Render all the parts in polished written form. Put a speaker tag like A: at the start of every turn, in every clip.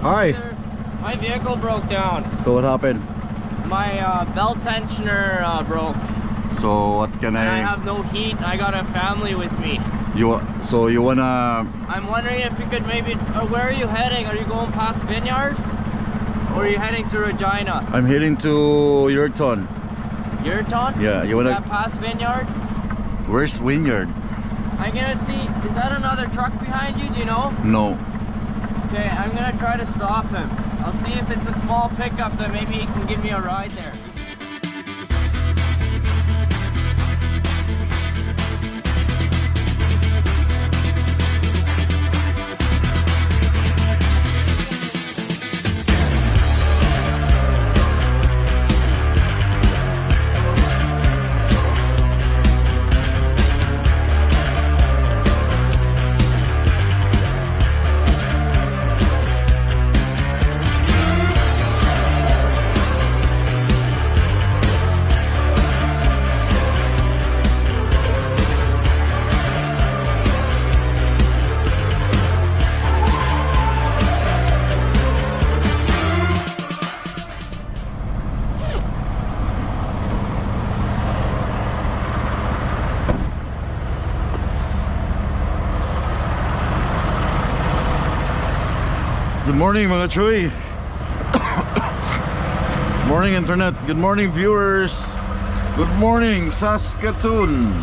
A: Hi.
B: My vehicle broke down.
A: So what happened?
B: My belt tensioner broke.
A: So what can
B: And I have no heat. I got a family with me.
A: So you wanna?
B: I'm wondering if you could maybe. Where are you heading? Are you going past Vineyard? Or are you heading to Regina?
A: I'm heading to Yurton.
B: Yurton?
A: Yeah, you
B: Is
A: wanna?
B: that past Vineyard?
A: Where's Vineyard?
B: I'm gonna see. Is that another truck behind you? Do you know?
A: No.
B: Okay, I'm gonna try to stop him. I'll see if it's a small pickup that maybe he can give me a ride there.
A: Good morning mga Choy. Morning internet. Good morning viewers. Good morning Saskatoon.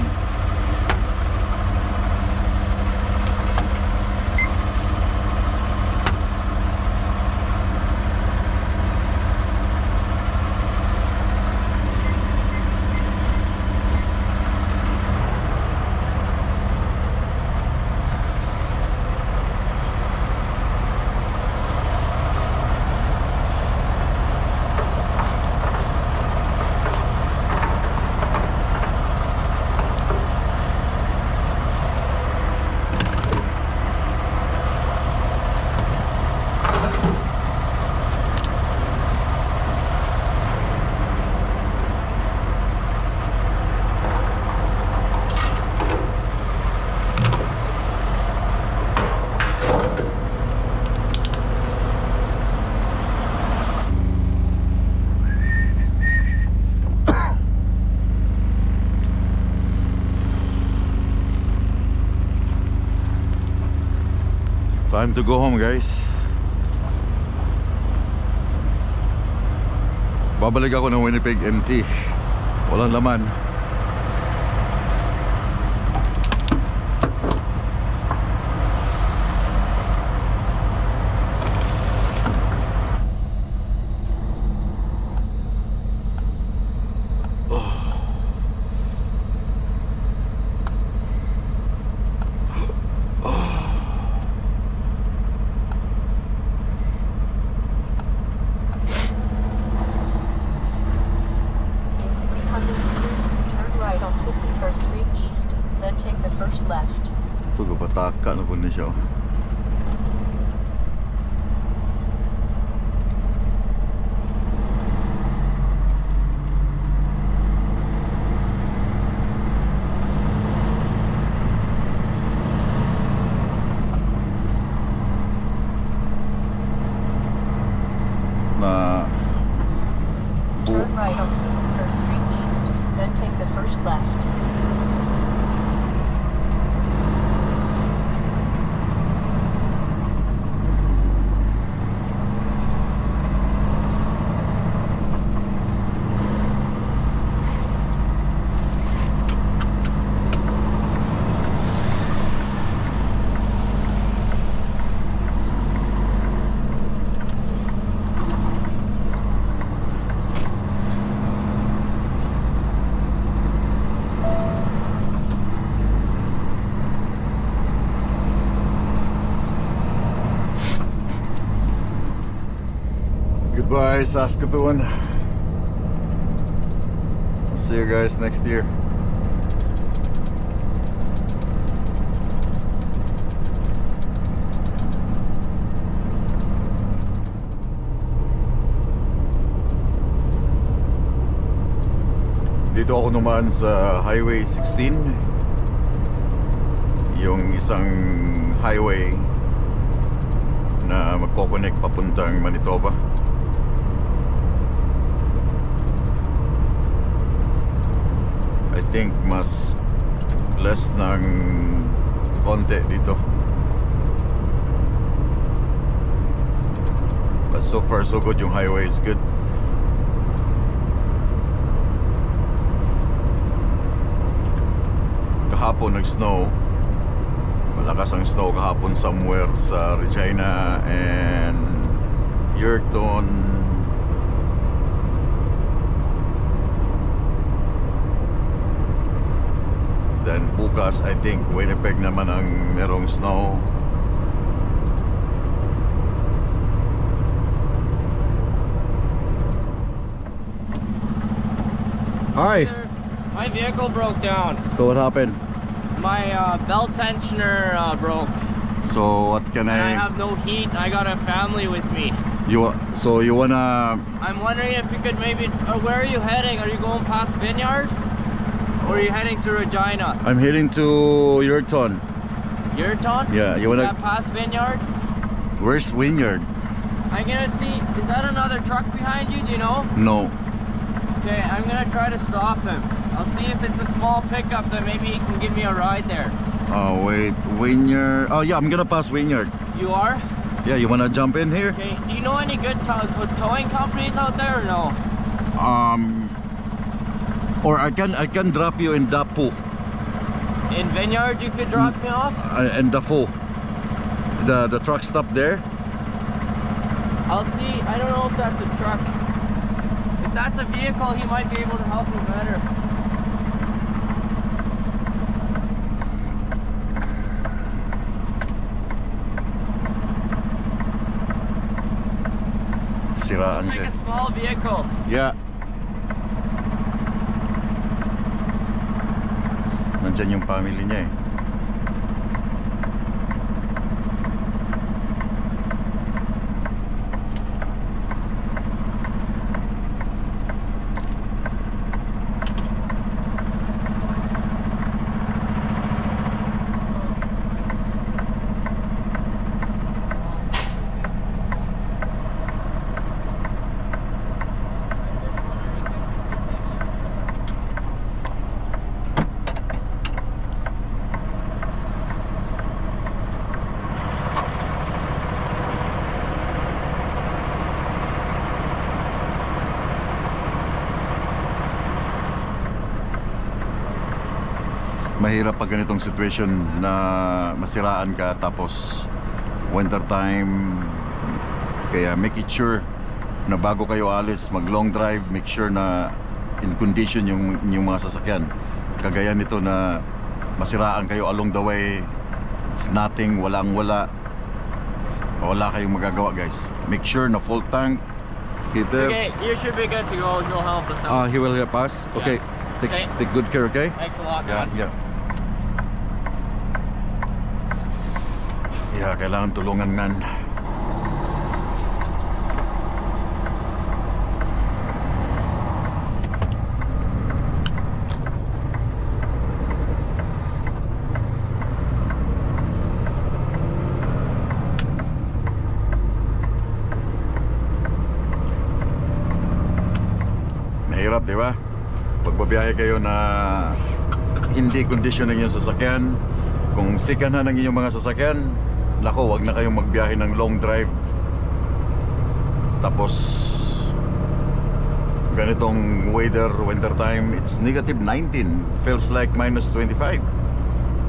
A: Time to go home guys. Babalik ako ng Winnipeg MT. Walang laman. So kapataka na po na siya.
C: Turn right on 51st Street East, then take the first left.
A: Goodbye Saskatoon. I'll see you guys next year. Dito ako naman sa Highway 16, yung isang highway na magko-connect papuntang Manitoba. I think mas less ng konti dito. But so far so good, yung highway is good. Kahapon nag-snow. Malakas ang snow kahapon somewhere sa Regina and Yorkton. Then bukas, I think Winnipeg naman ang merong snow. Hi.
B: My vehicle broke down.
A: So what happened?
B: My belt tensioner broke.
A: So what can
B: And I have no heat. I got a family with me.
A: So you wanna?
B: I'm wondering if you could maybe, where are you heading? Are you going past Vineyard? Or are you heading to Regina?
A: I'm heading to Yorkton.
B: Yorkton?
A: Yeah, you
B: Is
A: wanna?
B: that past Vineyard?
A: Where's Wynyard?
B: I'm gonna see, is that another truck behind you? Do you know?
A: No.
B: Okay, I'm gonna try to stop him. I'll see if it's a small pickup, then maybe he can give me a ride there.
A: Oh wait, Wynyard. Oh yeah, I'm gonna pass Wynyard.
B: You are?
A: Yeah, you wanna jump in here?
B: Okay, do you know any good towing companies out there or no?
A: Or I can drop you in Dapu
B: In Vineyard you could drop me off?
A: and Dafu. The truck stop there.
B: I'll see, I don't know if that's a truck. If that's a vehicle, he might be able to help me better.
A: Siraan
B: It's
A: siya.
B: like a small vehicle.
A: Yeah. Nandyan yung family niya eh. Mahirap pag ganitong situation na masiraan ka tapos winter time, kaya make it sure na bago kayo alis mag long drive, make sure na in condition yung mga sasakyan. Kagaya nito na masiraan kayo along the way, it's nothing, wala kayong magagawa guys. Make sure na full tank, heater.
B: Okay, you should be good to go. You'll help us out.
A: He will help us. Okay,
B: Okay.
A: take good care, okay?
B: Thanks a lot,
A: Yeah,
B: man.
A: yeah. Yeah, kailangan tulungan man. Mahirap, di ba? Pagbabiyahe kayo na hindi condition ng inyong sasakyan, kung sikan ng inyong mga sasakyan, nako, wag na kayong magbiyahe ng long drive. Tapos ganitong weather, winter time, it's negative 19, feels like minus 25.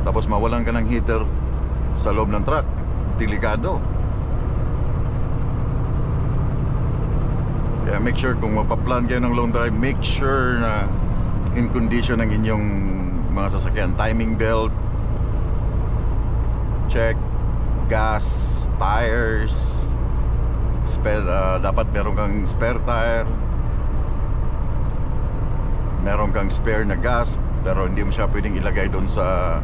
A: Tapos mawalan ka ng heater sa loob ng truck, delikado. Kaya make sure kung mapaplan kayo ng long drive, make sure na in condition ng inyong mga sasakyan. Timing belt check, gas, tires, spare, dapat meron kang spare tire, meron kang spare na gas, pero hindi mo siya pwedeng ilagay doon sa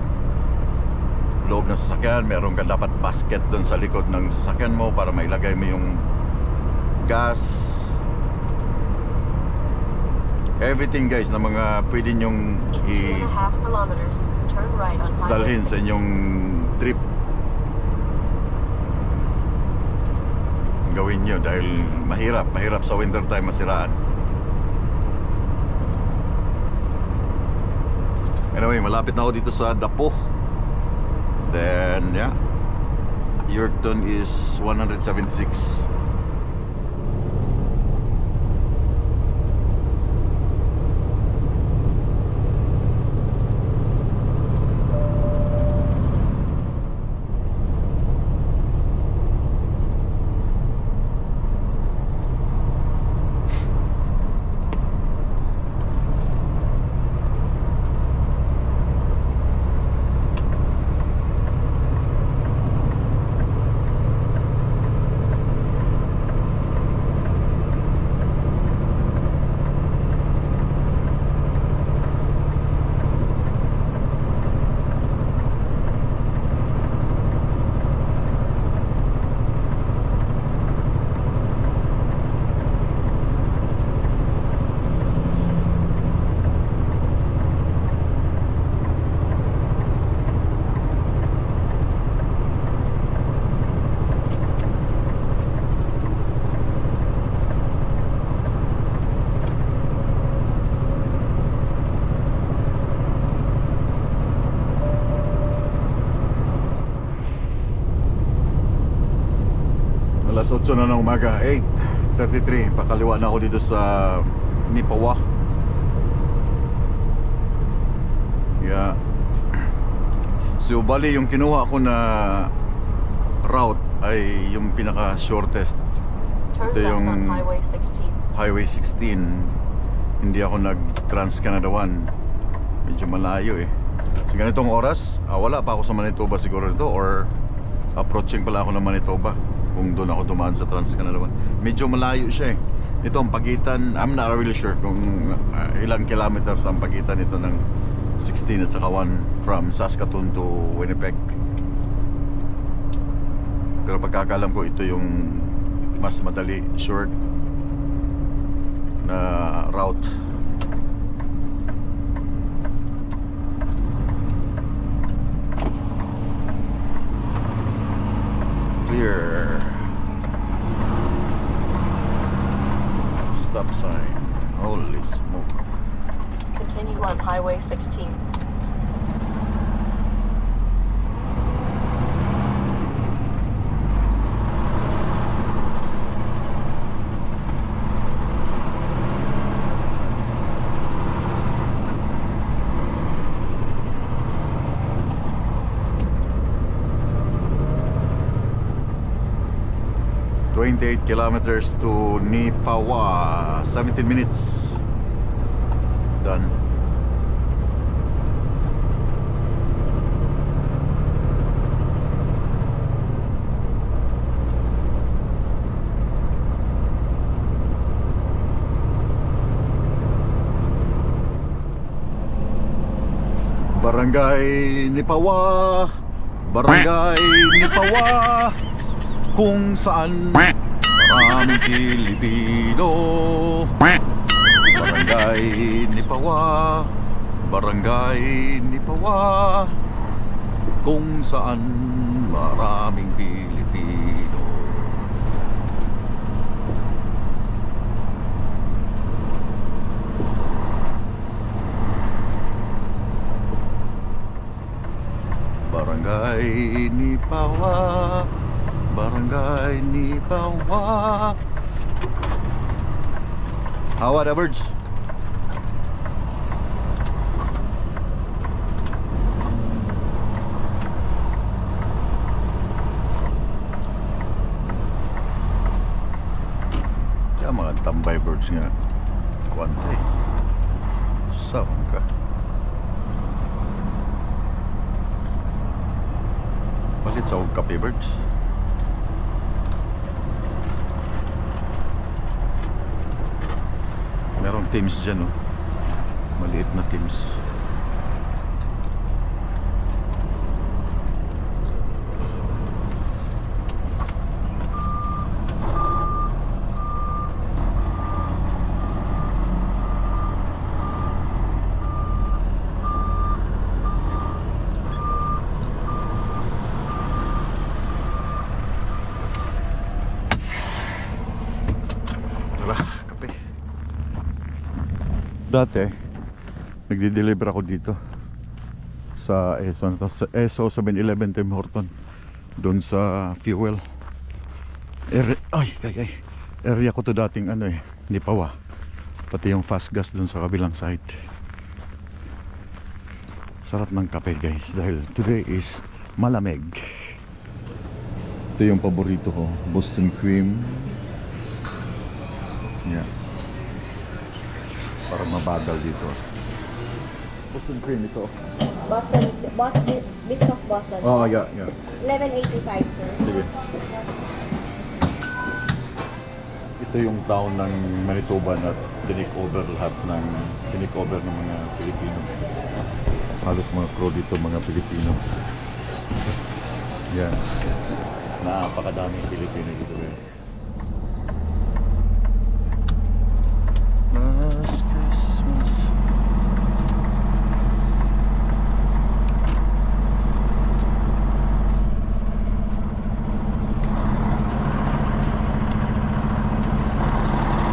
A: loob ng sasakyan. Meron kang dapat basket doon sa likod ng sasakyan mo para mailagay mo yung gas. Everything guys na mga pwede nyong
C: In 2.5 kilometers, turn right on Highway
A: dalhin sa
C: 16.
A: inyong trip. gawin nyo dahil mahirap sa winter time masiraan. Anyway, malapit na ako dito sa Dapo. Then, yeah, your turn is 176. Alas 8 na ng umaga, 8:33. Pakaliwa na ako dito sa Nipawa. Yeah. So bali yung kinuha ko na route ay yung pinaka shortest.
C: Turn
A: Ito
C: left
A: yung
C: on Highway 16.
A: Highway 16. Hindi ako nag Trans-Canada 1. Medyo malayo eh. So ganitong oras, wala pa ako sa Manitoba siguro nito, or approaching pala ako ng Manitoba kung doon ako dumaan sa Trans-Canada 1. Medyo malayo siya eh. Ito ang pagitan, I'm not really sure kung ilang kilometers ang pagitan nito ng 16 at saka 1 from Saskatoon to Winnipeg. Pero pagkakalam ko ito yung mas madali, short na route. Clear. Stop sign. Holy smoke.
C: Continue on Highway 16.
A: $28 kilometers to Nipawa. 17 minutes. Done. Barangay Nipawa. Barangay Nipawa. Kung saan maraming Pilipino. Barangay Nipawa. Barangay Nipawa. Kung saan maraming Pilipino. Barangay Nipawa. Barangay Nipawa. How are the birds? Kaya mga tambay birds nga. Kwante. Saan ka? Palit sa kape birds. Merong teams dyan, oh. Maliit na teams. Dati nagdi-deliver ako dito sa ESO, sa ESO 7-Eleven Tim Horton, doon sa fuel area ko to dating Nipawa, pati yung fast gas doon sa kabilang side. Sarap ng kape guys, dahil today is malamig. Ito yung paborito ko, Boston cream. Yeah, parang mabagal dito. Boston cream ito.
D: Biscoff Boston.
A: Oh yeah.
D: 1185, sir.
A: Sige. Ito yung town ng Manitoba na tinikover lahat ng mga Pilipino. Halos mga crew dito, mga Pilipino. Yan. Napakadaming Pilipino dito guys. Last Christmas.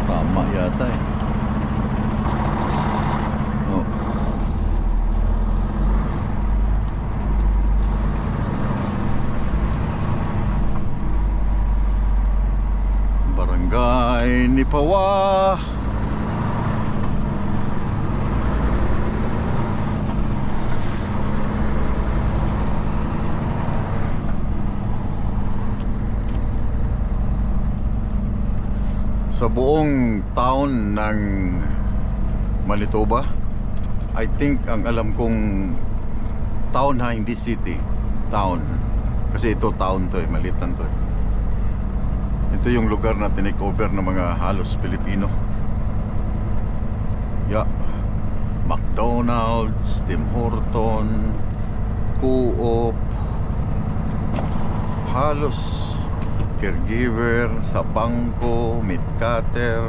A: Tama yata eh. Oh. Barangay Nipawa. Sa buong town ng Manitoba, I think ang alam kong town ha, hindi city, town. Kasi ito town to maliit lang to Ito yung lugar na tinikover ng mga halos Pilipino. Yeah. McDonald's, Tim Horton, Co-op, halos caregiver, sa bangko, meat cutter,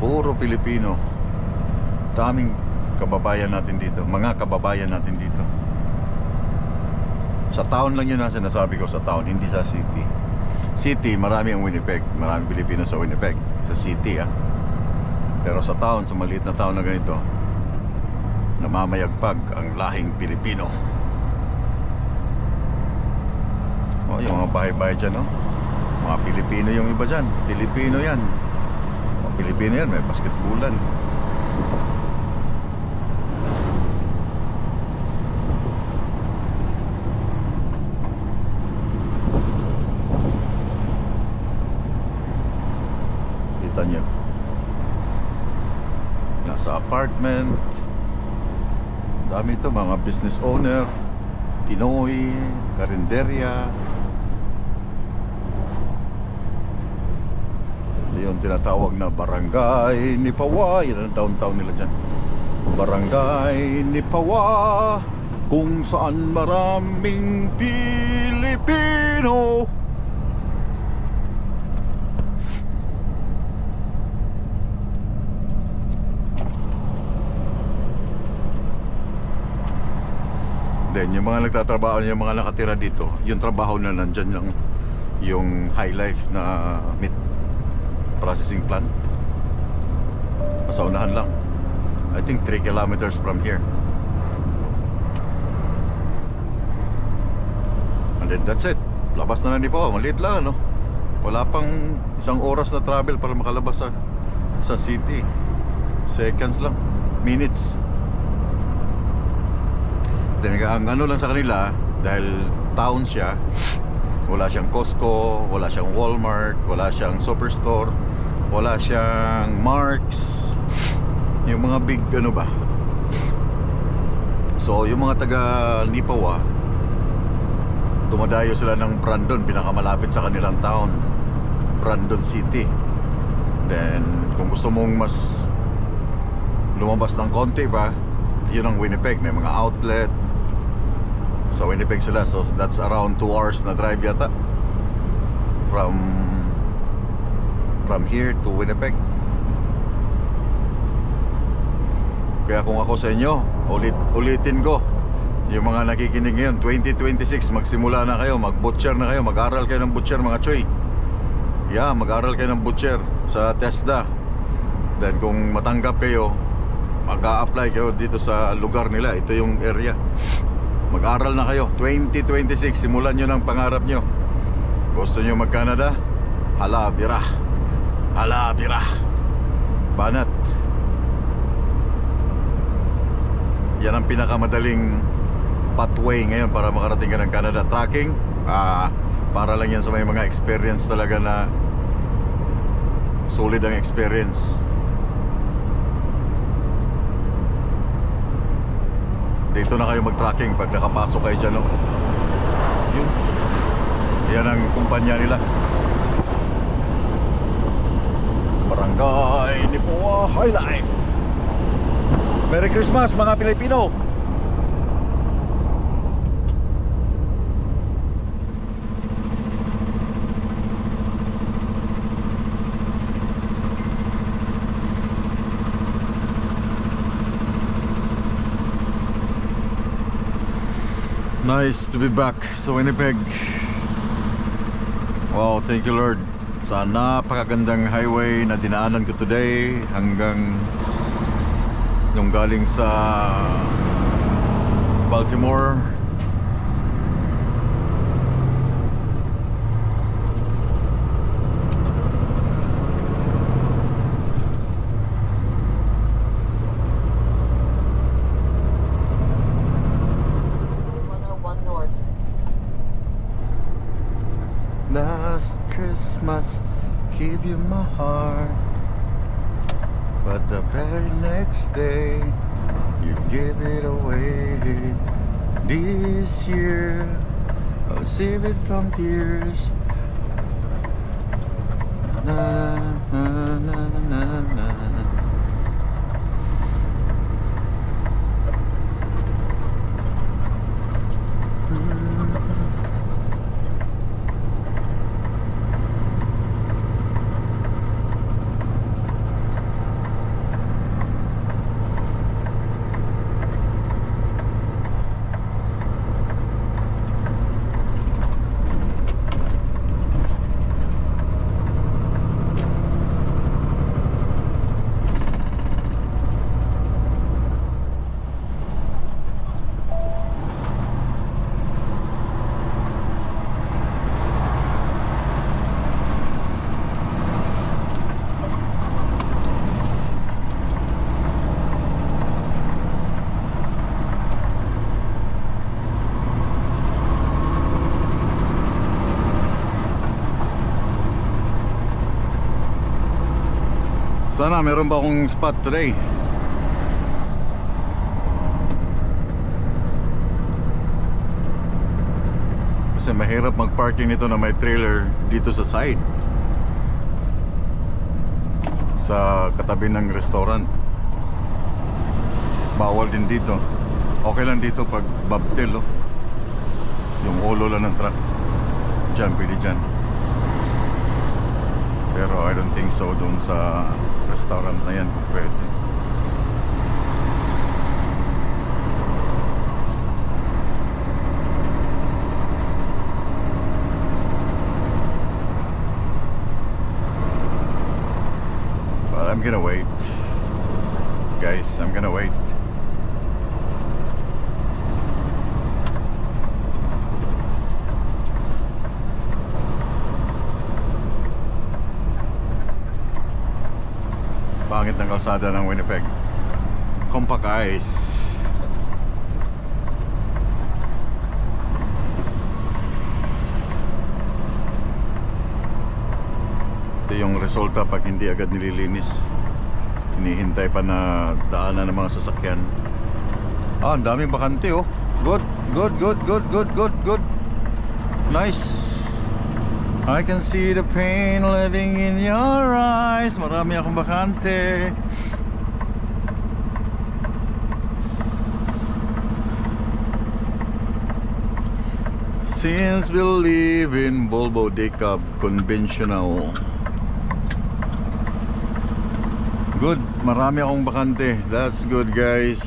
A: puro Pilipino. Daming kababayan natin dito, mga kababayan natin dito. Sa town lang yun ang sinasabi ko, sa town, hindi sa city. City, marami ang Winnipeg, maraming Pilipino sa Winnipeg, sa city Pero sa town, sa maliit na town na ganito, namamayagpag ang lahing Pilipino. Oh, yung mga bahay-bahay dyan, mga Pilipino yung iba dyan. Pilipino yan. Mga Pilipino yan, may basketballan. Kita nyo. Nasa apartment. Dami ito, mga business owner, Pinoy, karinderya. Yung tinatawag na Barangay Nipawa. Yan ang downtown nila dyan. Barangay Nipawa, kung saan maraming Pilipino. Then yung mga nagtatrabaho, yung mga nakatira dito, yung trabaho na nandyan lang, yung High Life na meat processing plant. Sa unahan lang. I think 3 kilometers from here. And then that's it. Labas na Nipawa. Maliit lang, wala pang 1 oras na travel para makalabas sa city. Seconds lang, minutes. Then ang lang sa kanila, dahil town siya, wala siyang Costco, wala siyang Walmart, wala siyang Superstore, wala siyang Marks, yung mga big So yung mga taga Nipawa, dumadayo sila ng Brandon, pinakamalapit sa kanilang town, Brandon City. Then kung gusto mong mas lumabas ng konti ba, yun ang Winnipeg, may mga outlet sa Winnipeg sila. So that's around 2 hours na drive yata from here to Winnipeg. Kaya kung ako sa inyo, ulitin ko, yung mga nakikinig ngayon, 2026 magsimula na kayo, mag-butcher na kayo, mag-aral kayo ng butcher mga choy. Yeah, mag-aral kayo ng butcher sa TESDA. Then kung matanggap kayo, mag-a-apply kayo dito sa lugar nila. Ito yung area. Mag-aral na kayo. 2026, simulan nyo ng pangarap nyo. Gusto nyo mag-Canada? Hala, bira. Hala, bira. Banat. Yan ang pinakamadaling pathway ngayon para makarating ka ng Canada. Tracking, para lang yan sa may mga experience talaga na solid ang experience. Dito na kayo mag-tracking pag nakapasok kayo dyan, no? Yun. Yan ang kumpanya nila. Barangay Nipoa High Life. Merry Christmas mga Pilipino. Nice to be back sa Winnipeg. Wow, thank you Lord sa napakagandang highway na dinaanan ko today hanggang nung galing sa Baltimore. Last Christmas, gave you my heart, but the very next day, you gave it away. This year, I'll save it from tears. Na na na na na. Sana meron ba akong spot today? Kasi mahirap mag-parking nito na may trailer dito sa side, sa katabi ng restaurant. Bawal din dito. Okay lang dito pag bobtail, oh. Yung ulo lang ng truck. Diyan, pwede dyan. Pero I don't think so doon sa restaurant na yan kung pwede. But I'm gonna wait. Guys, I'm gonna wait. Pangit ng kalsada ng Winnipeg. Compact ice. Ito yung resulta pag hindi agad nililinis. Hinihintay pa na daanan ng mga sasakyan. Ang daming bakante, oh. Good, good, good, good, good, good, good. Nice. I can see the pain living in your eyes. Marami akong bakante. Since we live in Volvo Decab conventional. Good, marami akong bakante. That's good, guys.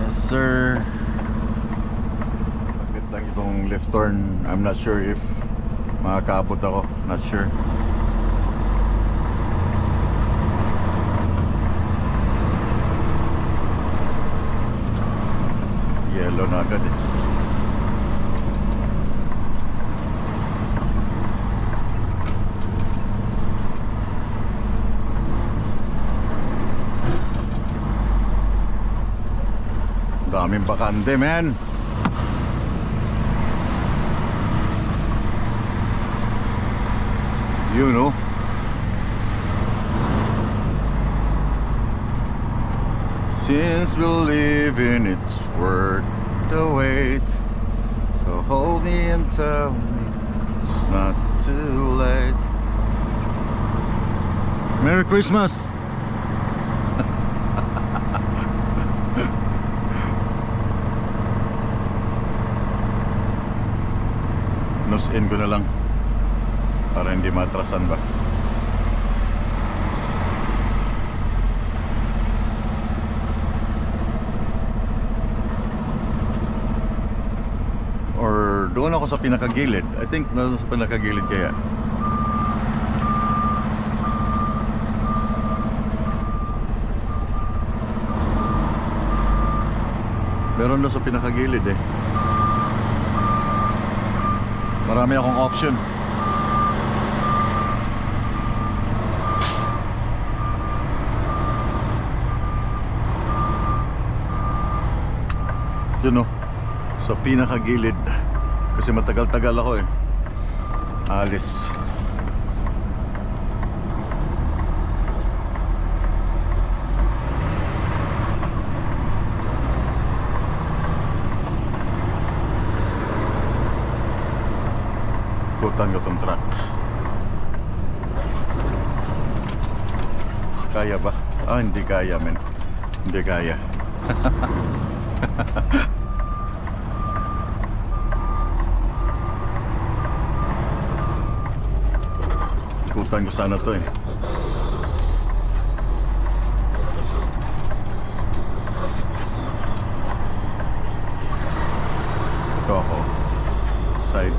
A: Yes, sir. Lang itong left turn. I'm not sure if makakaabot ako. Not sure. Yellow na agad eh. Daming bakante, man. You know. Since we're leaving, it's worth the wait. So hold me and tell me it's not too late. Merry Christmas! Nose-in ko na lang para hindi matrasan ba. Or doon ako sa pinakagilid. I think doon sa pinakagilid kaya. Meron doon sa pinakagilid eh. Marami akong option. Yun o, sa pinakagilid. Kasi matagal-tagal ako eh. Alis. Ikutan ko tong truck. Kaya ba? Ah, hindi kaya, men. Hindi kaya. Ikutan ko sana to eh. Ito ako. Side.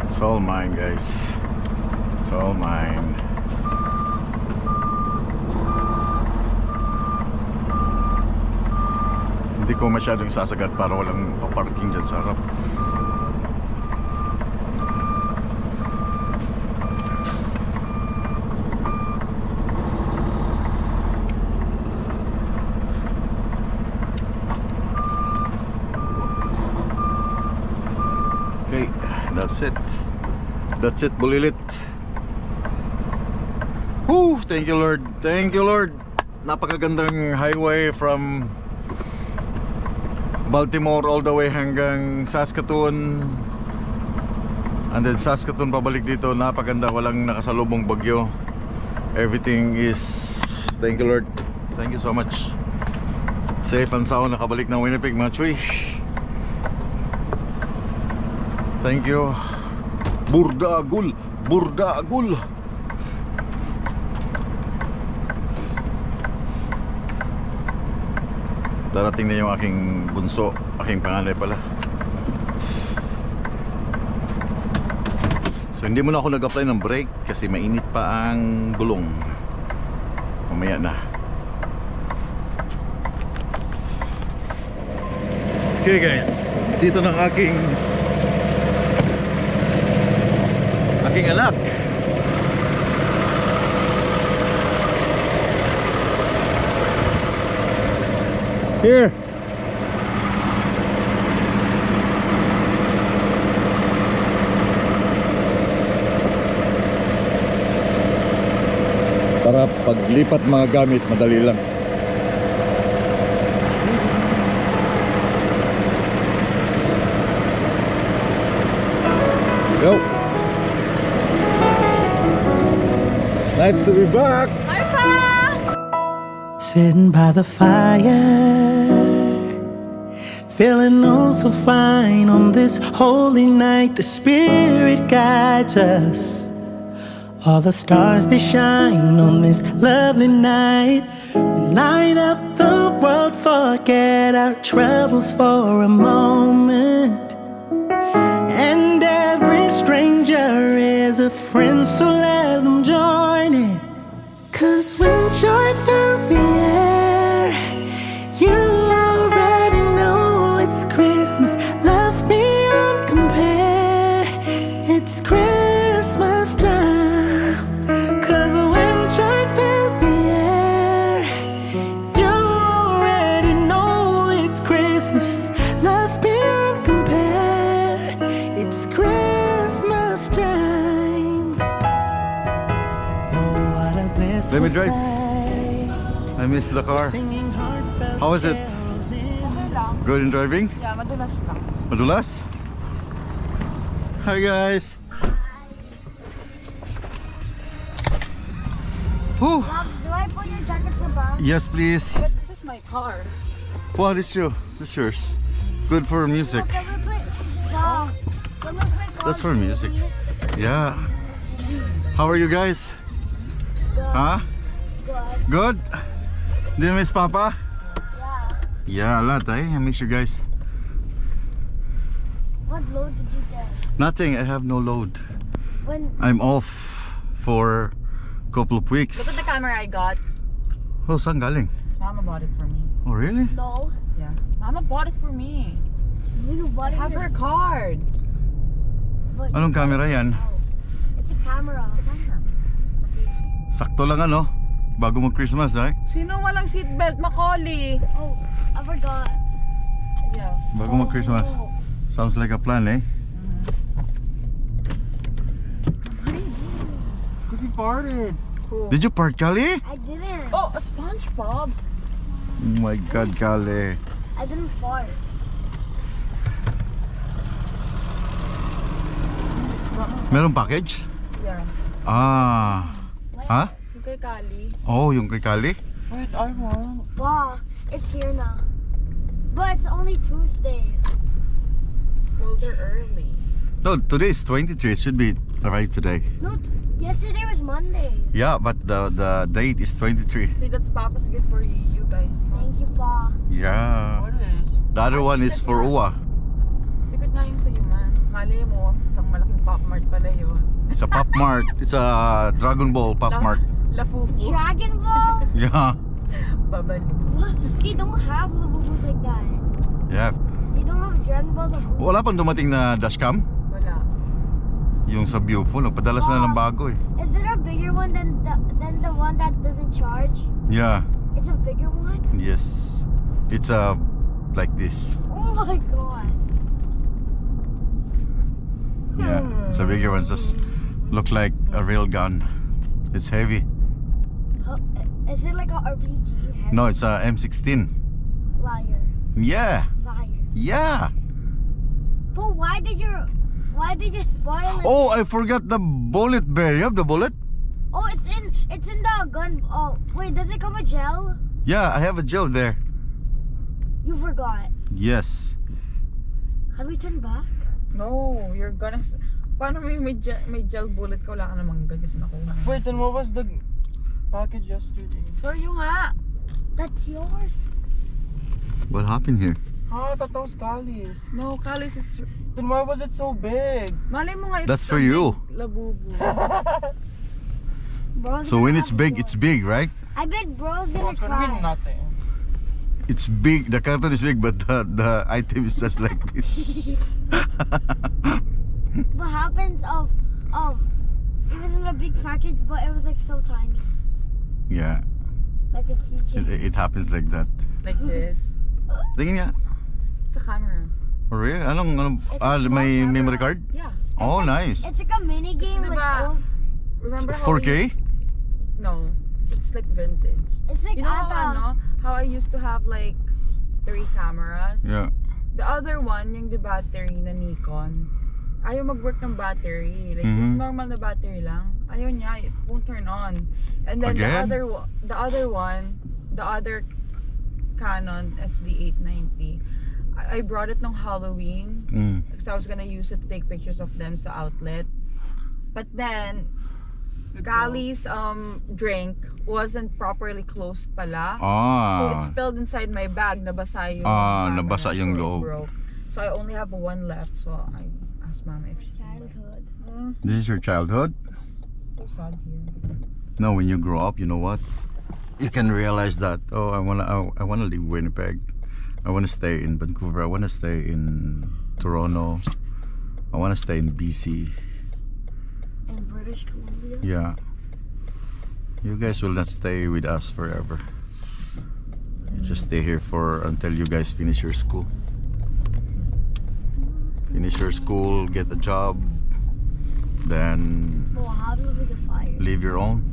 A: It's all mine, guys. It's all mine. Hindi ko masyadong sasagat para walang parking dyan sa harap. Okay, that's it. That's it, Bulilit. Whew, thank you, Lord. Thank you, Lord. Napakagandang highway from Baltimore all the way hanggang Saskatoon. And then Saskatoon pabalik dito. Napaganda, walang nakasalubong bagyo. Everything is, thank you, Lord. Thank you so much. Safe and sound nakabalik ng Winnipeg, mga chuy. Thank you. Burda Agul. Burda Agul. Darating na yung aking bunso, aking panganay pala. So hindi mo na ako nag-apply ng brake kasi mainit pa ang gulong. Mamaya na. Okay guys, dito ng aking anak. Here. Para paglipat mga gamit, madali lang. Go. Nice to be back.
E: Sitting by the fire, feeling oh so fine on this holy night. The Spirit guides us. All the stars they shine on this lovely night. We light up the world, forget our troubles for a moment. And every stranger is a friend, so let them join in. 'Cause when joy fills the air, you already know it's Christmas. Love beyond compare, it's Christmas time. 'Cause when joy fills the air, you already know it's Christmas. Love beyond compare, it's Christmas time. Oh, what a blissful
A: Let me drive.
E: sight.
A: I missed the car.
E: Singing heartfelt
A: How is it?
E: carols in
A: Good in driving?
F: Yeah, madulas lang.
A: Madulas? Hi guys. Whew.
D: Do I put your jacket sa bag?
A: Yes please.
F: But this is my car.
A: What is you? This yours. Good for music.
D: Can we play? No. Can we play
A: That's for music. Yeah. How are you guys? Huh?
D: Good.
A: Good? Do you miss Papa?
D: Yeah.
A: Yeah, a lot eh. I miss you guys.
D: What load did you get?
A: Nothing, I have no load.
D: When?
A: I'm off for a couple of
F: Look
A: weeks.
F: at the camera I got.
A: Oh, saan galing?
F: Mama bought it for me.
A: Oh, really?
D: No.
F: Yeah. Mama bought it for me.
D: You bought
F: I
D: it.
F: have her card.
D: But
A: Anong camera yan?
D: it's a camera.
A: Sakto lang ano? Bago mag-Christmas eh?
F: Sino walang seatbelt? Macaulay.
D: Oh, I forgot.
F: Yeah.
A: Bago mag-Christmas.
D: Oh.
A: Sounds like a plan eh?
F: Because he farted. Cool.
A: Did you park, Kali?
D: I didn't.
F: Oh, a SpongeBob.
A: Oh my God, Kali.
D: I didn't fart.
A: Meron package?
F: Yeah.
A: Ah. Ha?
F: Yung kay Kali.
A: Oh, yung kay Kali?
F: Wait, I want.
D: Wow, it's here now. But it's only Tuesday.
F: Well, they're early.
A: No, today is 23. It should be arrived today.
D: No, yesterday was Monday.
A: Yeah, but the date is 23.
F: See, that's Papa's gift for you guys.
D: Thank you, Pa.
A: Yeah.
F: What is?
A: The other one is for Uwa.
F: Secret nga yung sa'yo, man. Mali mo, isang malaking Pop Mart pala yun.
A: It's a Pop Mart. It's a Dragon Ball Pop Mart.
F: La Fufu.
D: Dragon Ball?
A: Yeah.
F: Babalik.
D: What? They don't have Labubus like that.
A: Yeah.
D: They don't have Dragon Ball Labubus.
A: Wala pang dumating na dashcam?
F: Wala.
A: Yung sa Beautiful, nagpadala sila ng bago eh.
D: Is it a bigger one than the one that doesn't charge?
A: Yeah.
D: It's a bigger one?
A: Yes. It's like this.
D: Oh my god.
A: Yeah. It's a bigger one. Just look like a real gun. It's heavy.
D: Oh, is it like a RPG?
A: No, it's a M16.
D: Liar.
A: Yeah.
D: Liar.
A: Yeah.
D: But why did you spoil it?
A: Oh, I forgot the bullet bear. You have the bullet?
D: Oh, it's in the gun. Oh, wait, does it come with gel?
A: Yeah, I have a gel there.
D: You forgot.
A: Yes.
D: Can we turn back?
F: No, you're gonna... Paano may gel bullet ka? Wala ka namang gan kasi nakuha.
B: Wait, then what was the package yesterday?
F: It's for you nga.
D: That's yours.
A: What happened here?
G: Ah, I thought that was Cali's.
F: No, Calis is...
G: Then why was it so big?
F: Malay mo nga, it's
A: That's for
F: the
A: you.
F: big Labubu.
D: Bro's
A: So
D: gonna
A: when
D: have
A: it's
D: to
A: big,
D: go.
A: it's big, right?
D: I bet bro's
G: Oh,
D: gonna
G: it could have been
D: cry.
G: nothing.
A: It's big. The carton is big, but the item is just like this.
D: What happens it was in a big package, but it was like so tiny,
A: Yeah,
D: like a keychain.
A: it happens like that.
F: Like this.
A: Tingin nga.
F: It's a camera.
A: Oh, really? Anong
D: It's a small
A: may
D: camera.
A: memory card?
F: Yeah.
A: Oh, nice.
D: It's like a mini game,
F: Kasi
D: like
F: diba-
D: old.
F: Remember how
A: 4K?
F: No. It's like vintage.
D: It's like
F: You know how,
D: Ata.
F: how I used to have like 3 cameras?
A: Yeah.
F: The other one, yung the battery na Nikon, ayaw mag-work ng battery. Like,
A: Mhm.
F: yung normal na battery lang. Ayaw niya, it won't turn on. And then
A: Again?
F: the other Canon SD890, I brought it nung Halloween because I was gonna use it to take pictures of them sa outlet. But then, Cali's drink wasn't properly closed pala. So it
A: Ah.
F: spilled inside my bag, nabasa yung
A: Ah,
F: camera,
A: nabasa yung
F: so it
A: loob.
F: broke. So I only have one left, so I asked Mama if she can.
D: Childhood.
A: This is your childhood?
F: So sad here.
A: No, when you grow up, you know what? You can realize that. Oh, I wanna leave Winnipeg. I wanna stay in Vancouver. I wanna stay in Toronto. I wanna stay in BC.
D: In British Columbia.
A: Yeah. You guys will not stay with us forever. You just stay here for until you guys finish your school. Finish your school, get a job, then
D: Oh, how do we get fired?
A: leave your own.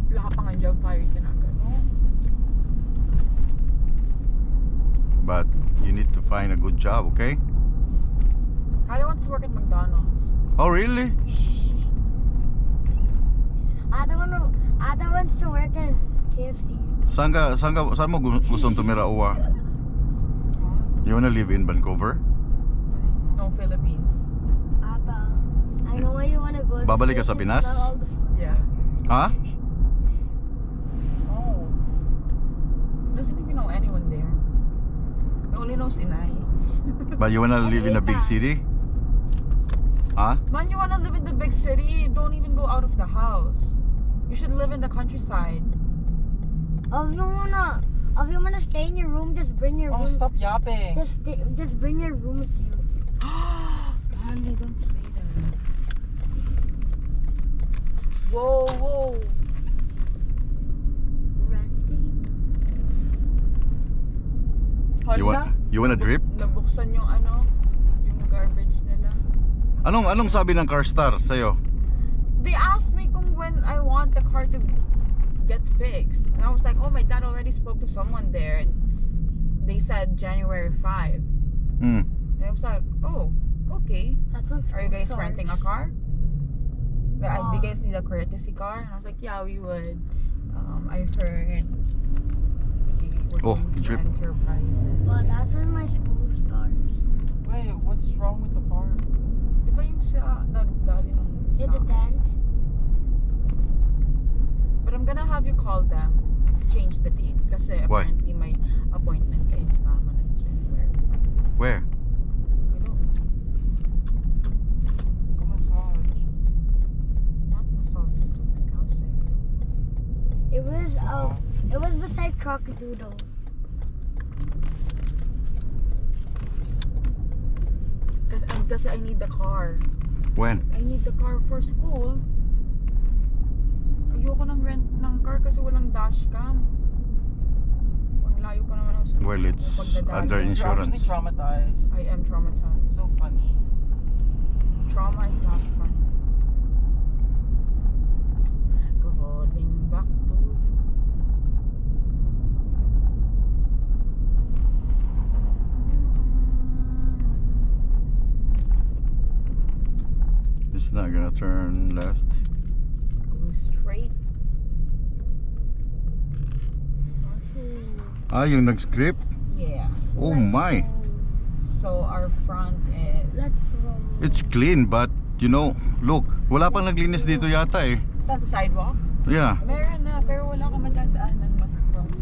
F: Wala ka pa nga job, fired ka na agad. No?
A: But you need to find a good job, okay?
F: Kali wants to work at McDonald's.
A: Oh, really?
D: Ada wants to work in KFC.
A: Saan mo gustong tumira, Uwa? You wanna live in Vancouver?
F: No, Philippines.
D: Ada, I know where you wanna go.
A: Babalik ka sa
D: You can
A: Pinas?
D: smell all the food.
F: Yeah.
A: Ha?
F: Oh. He doesn't even know anyone there. He only knows Inay.
A: But you wanna live in a big city? Ha?
F: Man, you wanna live in the big city? Don't even go out of the house. You should live in the countryside.
D: If you wanna stay in your room, just bring your
G: Oh,
D: room.
G: stop yapping.
D: Just bring your room with you.
F: Dali, don't say that. Whoa.
D: Renting.
F: Hala?
A: You wanna drip?
F: Nabuksan yung yung garbage nila.
A: Anong sabi ng CarStar sa'yo?
F: They asked me kung when I want the car to get fixed. And I was like, oh, my dad already spoke to someone there. And they said January 5.
A: Hmm.
F: And I was like, oh, okay.
D: That's when
F: Are you
D: school
F: guys
D: starts.
F: renting a car? Do
D: Ah.
F: you guys need a courtesy car? And I was like, yeah, we would. I heard we're
A: Oh,
F: going to
A: drip.
F: Enterprises.
D: Well, that's when my school starts.
G: Wait, what's wrong with the car?
F: Di ba yung sa nagdali nung
D: Hit the dent.
F: But I'm gonna have you call them, change the date. Kasi
A: Why?
F: apparently may appointment kayo ni Mama ng January.
A: Where?
F: I don't know.
G: Go massage.
F: Not massage, it's something else.
D: It was beside Crocodile.
F: Kasi I need the car.
A: When?
F: I need the car for school. Ayoko ng rent ng car kasi walang dashcam. Ang layo pa naman ako sa
A: Well, it's
F: pagdadali.
A: under
G: You're
A: insurance.
G: actually traumatized.
F: I am traumatized.
G: So funny.
F: Trauma is not fun. Falling back to you.
A: It's not gonna turn left.
F: Go straight.
A: Ah, yung nag-script?
F: Yeah.
A: Oh my.
F: So our front is
D: Let's roll.
A: It's clean, but you know, look, wala pang naglinis dito yata eh.
F: is that the sidewalk?
A: Yeah.
F: Meron na, pero wala ka matadaanan mag-cross.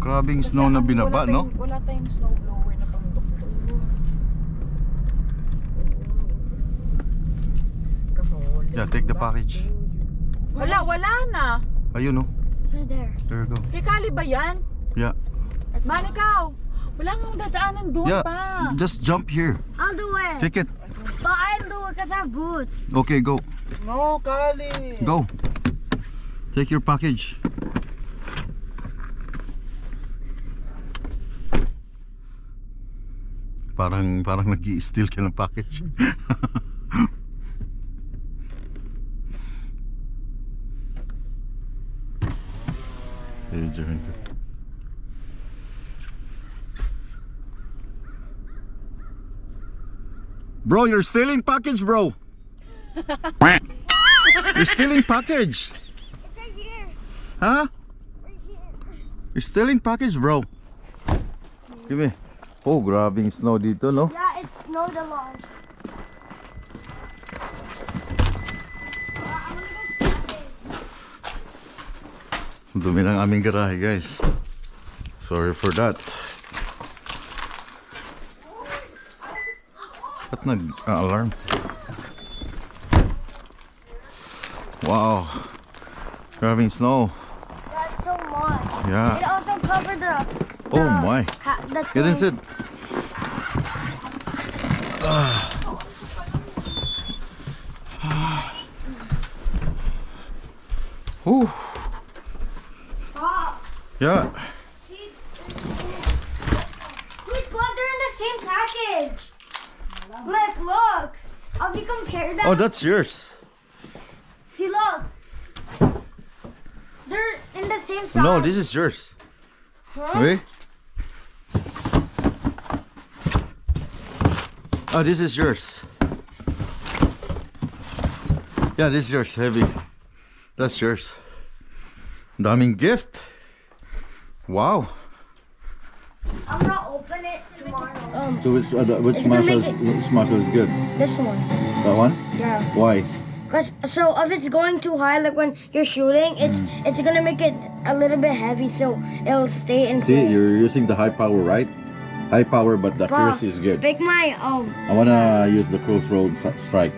A: Grabing
F: Kasi
A: snow na
F: ano,
A: binaba, no?
F: Wala tayong snow blower na pang-doktor. Kahuli.
A: Yeah, take the package.
F: Wala na.
A: Ayun, no?
D: It's right there.
A: There you go.
F: Kay Kali ba yan?
A: Yeah.
F: Manikaw, wala nang dadaanan doon
A: Yeah,
F: pa.
A: just jump here.
D: I'll do it.
A: Take it.
D: But I'll do it because I have boots.
A: Okay, go.
G: No, Kali.
A: Go. Take your package. Parang nag-i-steal ka ng package. Hey, John. Bro, you're stealing package, bro. You're stealing package.
D: It's right here.
A: Huh?
D: Right here.
A: You're stealing package, bro. Give me. Oh, grabing snow dito, no?
D: Yeah, it snowed a lot.
A: Dumi ng aming garahe, guys. Sorry for that. Ba't nag-alarm? Wow. Grabing snow.
D: That's so much.
A: Yeah.
D: It also covered the.
A: Oh my.
D: The
A: Get
D: thing.
A: inside. Whew.
D: Oh,
A: Yeah.
D: see? Wait, but they're in the same package. Look. I'll be compare them.
A: Oh, that's yours.
D: See, look. They're in the same size.
A: No, this is yours.
D: Huh?
A: Wait. Oh, this is yours. Yeah, this is yours. Heavy. That's yours. Daming gift. Wow.
D: I'm gonna open it tomorrow.
A: So which
D: It's gonna make it-
A: muscle is good?
D: This one.
A: That one?
D: Yeah.
A: Why?
D: Cause so if it's going too high, like when you're shooting, it's gonna make it a little bit heavy, so it'll stay in
A: See,
D: place.
A: you're using the high power, right? High power, but the
D: Pa,
A: accuracy is good.
D: Pick my
A: I wanna use the crossroads strike.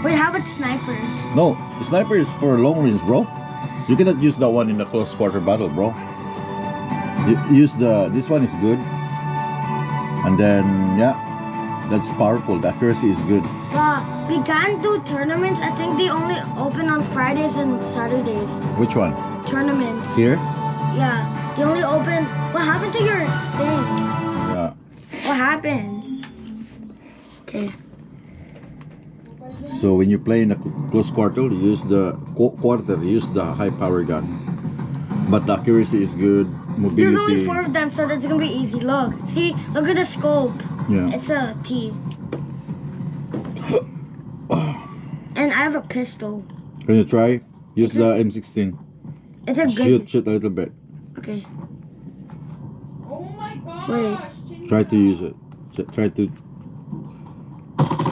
D: Wait, how about snipers?
A: No, the sniper is for long range, bro. You cannot use that one in the close quarter battle, bro. Use this one is good. And then, yeah, that's powerful. The accuracy is good.
D: We can't do tournaments. I think they only open on Fridays and Saturdays.
A: Which one?
D: Tournaments.
A: Here?
D: Yeah, they only open. What happened to your thing?
A: Yeah.
D: What happened? Okay.
A: So when you play in a close quarter, you use the use the high power gun. But the accuracy is good. Mobility.
D: There's only 4 of them, so that's gonna be easy. Look, see, look at the scope.
A: Yeah.
D: It's a T. And I have a pistol.
A: Can you try? Use the M16.
D: It's a good.
A: Shoot a little bit.
D: Okay.
F: Oh my gosh!
D: Wait.
A: Try to use it. Try to.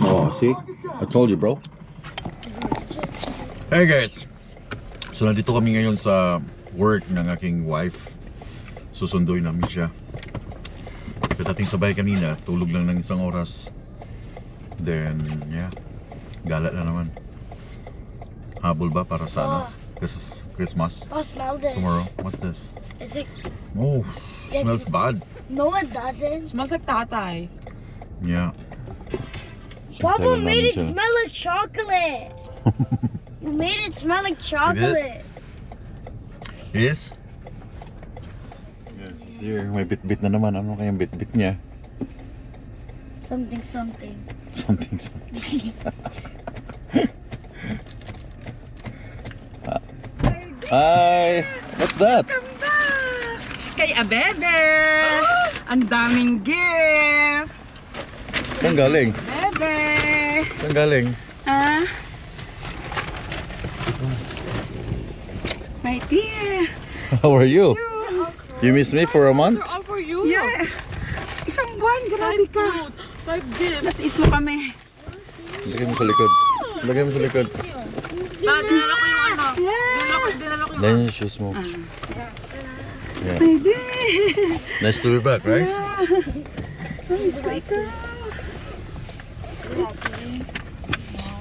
A: Oh, see? I told you, bro. Hey guys. So nandito kami ngayon sa work ng aking wife. Susunduin namin siya. Pagdating sa bahay kanina, tulog lang ng 1 oras. Then, yeah. Gala na naman. Habol ba para sa ano? Christmas?
D: Oh, smell this.
A: Tomorrow? What's this?
D: It's like,
A: Oh, smells bad.
D: no, it doesn't.
F: Smells like tatay.
A: Yeah.
D: Papa
A: Tagal
D: made
A: namin
D: it
A: siya.
D: smell like chocolate. You made it smell like chocolate.
A: Yes? Yeah, she's here. May bit-bit na naman. Ano kayang bit-bit niya?
D: Something.
A: Something. Hi! What's that?
F: Welcome back! Kay Abebe! Ang daming gift!
A: Saan galing?
F: Bebe!
A: Saan galing?
F: Ha? My dear!
A: How are you? You miss me for a month?
F: All for you? Yeah! Isang buwan, grabe ka! 5 gifts! Natiis mo kami!
A: Lagay mo sa likod. Lagay mo sa likod.
F: Dinala ko yung ano. Dinala ko yung
A: Dahil yung shoes mo. Yeah.
F: Baby!
A: Nice to be back, right?
F: Nice girl.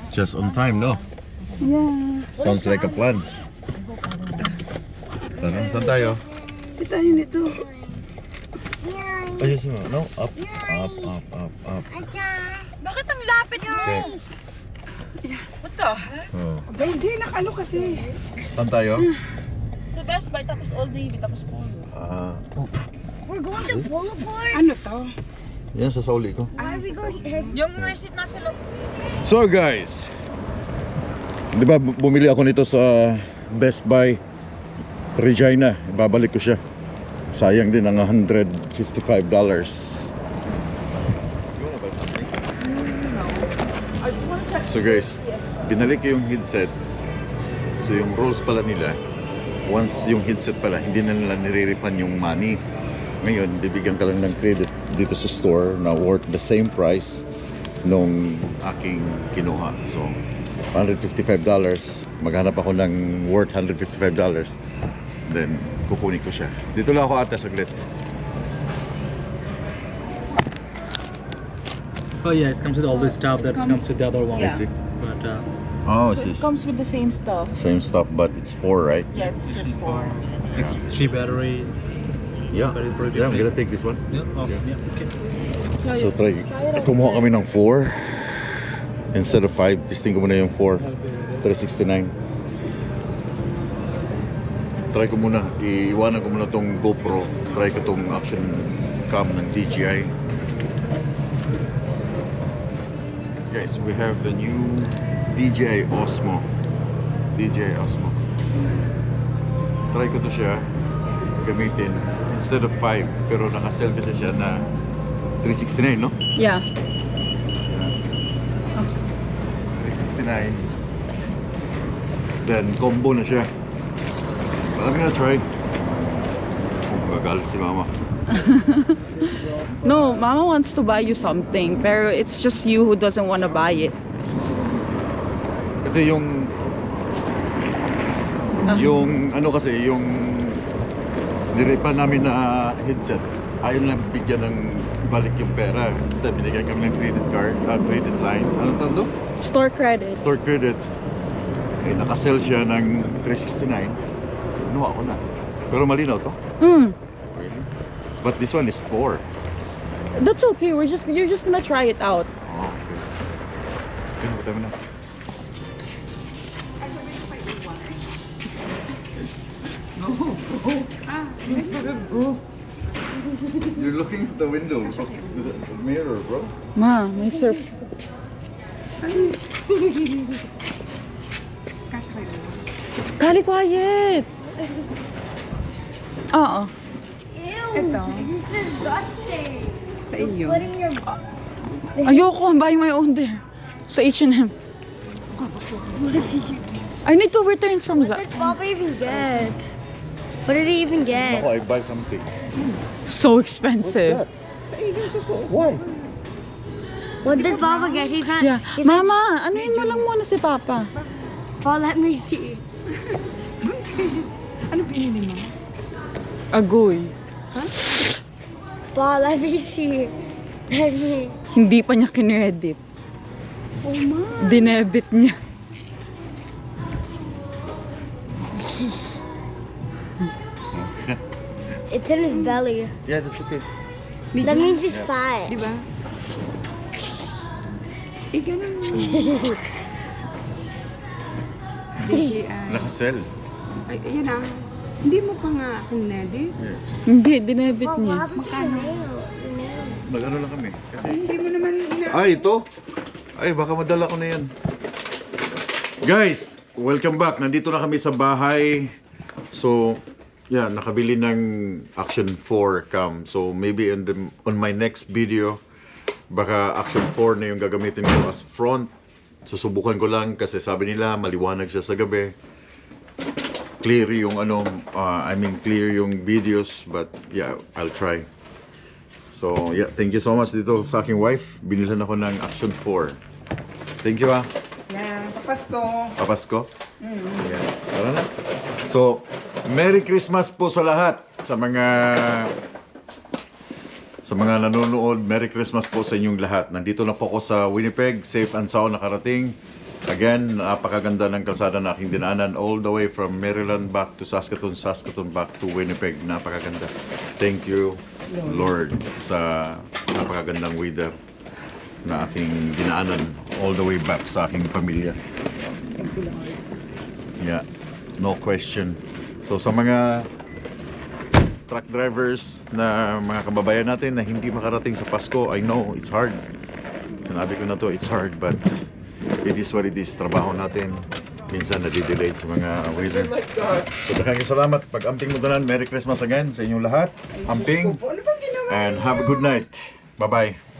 A: Just on time, no?
F: Yeah.
A: Sounds like a plan. Tara, saan tayo?
F: Ito tayo nito.
A: Ayos mo, no? Up.
F: Bakit ang lapit mo?
A: Okay.
F: What the heck?
A: Oh.
F: Hindi, nakano kasi.
A: Saan tayo?
F: The Best Buy, tapos Old Navy, tapos Polo.
D: We're going to Polo Park.
F: Ano to?
A: Yan, sa sauli ko.
D: Why are we going here?
F: Yung receipt nasa loob.
A: So guys, di ba bumili ako nito sa Best Buy Regina. Ibabalik ko siya. Sayang din ang $155. So guys, binalik ko yung headset. So yung rules pala nila, once yung headset pala, hindi na nila nire-refund yung money. Ngayon, bibigyan ka lang ng credit dito sa store na worth the same price nung aking kinuha. So, $155. Maghanap ako ng worth $155. Then, kukunin ko siya. Dito lang ako ata saglit.
G: Oh yeah, it comes with all this stuff that comes with the other one.
F: Yeah.
A: I see.
G: But
A: Oh,
F: So it comes with the same stuff.
A: same stuff, but it's 4, right?
F: Yeah, it's just 4.
G: it's 3 battery.
A: Yeah.
G: Very pretty.
A: Yeah, I'm gonna take this one.
G: Yeah, awesome. Yeah. Okay.
A: So, try. Kumuha kami ng 4 instead of 5. Testing ko muna yung 4. 369. Try ko muna. Iiwanan ko muna tong GoPro. Try ko tong action cam ng DJI. Guys, we have the new DJI Osmo. DJI Osmo. Try ko to siya gamitin instead of 5, pero naka-sell kasi siya na 369, no?
F: Yeah.
A: 369. Then combo na siya. But I'm gonna try. Oh, magagalit si mama.
F: No, Mama wants to buy you something, pero it's just you who doesn't want to buy it.
A: Kasi yung ano kasi yung niripan namin na headset, ayaw lang bigyan ng balik yung pera. Instead, binigyan kami ng credit card, credit line. Ano tawag doon?
F: Store credit.
A: Store credit. Eh, nakasell siya ng 369. Kinuha ko na. Pero malinaw to.
F: Hmm.
A: Really? But this one is 4.
F: That's okay. You're just gonna try it out.
A: Oh, okay. Okay, nakita mo na. You're looking at the window. There's a mirror, bro.
F: Ma, may surf. Kali, quiet. Oo.
D: Ito. This is disgusting.
F: Sa iyo.
D: Put in your
F: Ayoko, I'm buying my own there. Sa H&M.
D: What did you?
F: I need 2 returns from
D: What
F: Zara.
D: did Papa even get? What did he even get?
A: Ako, I buy something.
F: So expensive.
A: Why?
D: What did Papa get? He's not.
F: Yeah. Mama, anuin mo lang muna si Papa.
D: Paul, let me see.
F: Agoy.
D: Paul, let me see. Let me.
F: Hindi pa niya kinredit.
D: Oh my.
F: Dinebit niya.
D: It's in his belly.
A: Yeah, that's okay.
D: That means he's fat.
F: Diba?
A: Nakasell.
H: Ay, ayun ah. Hindi mo pa nga kinedi?
A: Yeah.
F: Hindi, dinebit niya.
D: Magkano?
A: Nag-ano lang kami. Kasi...
H: Hindi mo naman
A: Ay, ito. Ay, baka madala ko na yan. Guys, welcome back. Nandito na kami sa bahay. So, yeah, nakabili ng Action 4 cam. So, maybe on my next video, baka Action 4 na yung gagamitin ko as front. Susubukan ko lang kasi sabi nila maliwanag siya sa gabi. Clear yung clear yung videos, but yeah, I'll try. So, yeah, thank you so much dito sa aking wife. Binilhan ako ng Action 4. Thank you,
H: Yeah, papasko.
A: Papasko? Yeah, tara na. So, Merry Christmas po sa lahat. sa mga nanonood, Merry Christmas po sa inyong lahat. Nandito na po ako sa Winnipeg, safe and sound nakarating. Again, napakaganda ng kalsada na aking dinaanan all the way from Maryland back to Saskatoon, Saskatoon back to Winnipeg. Napakaganda. Thank you, Lord, sa napakagandang weather na aking dinaanan all the way back sa aking pamilya. Yeah, no question. So sa mga truck drivers na mga kababayan natin na hindi makarating sa Pasko, I know it's hard. Sinabi ko na to, it's hard, but it is what it is. Trabaho natin minsan nadidelay sa mga weather. So daghang salamat. Pag-amping mo tanan, Merry Christmas again sa inyong lahat. Amping, and have a good night. Bye-bye.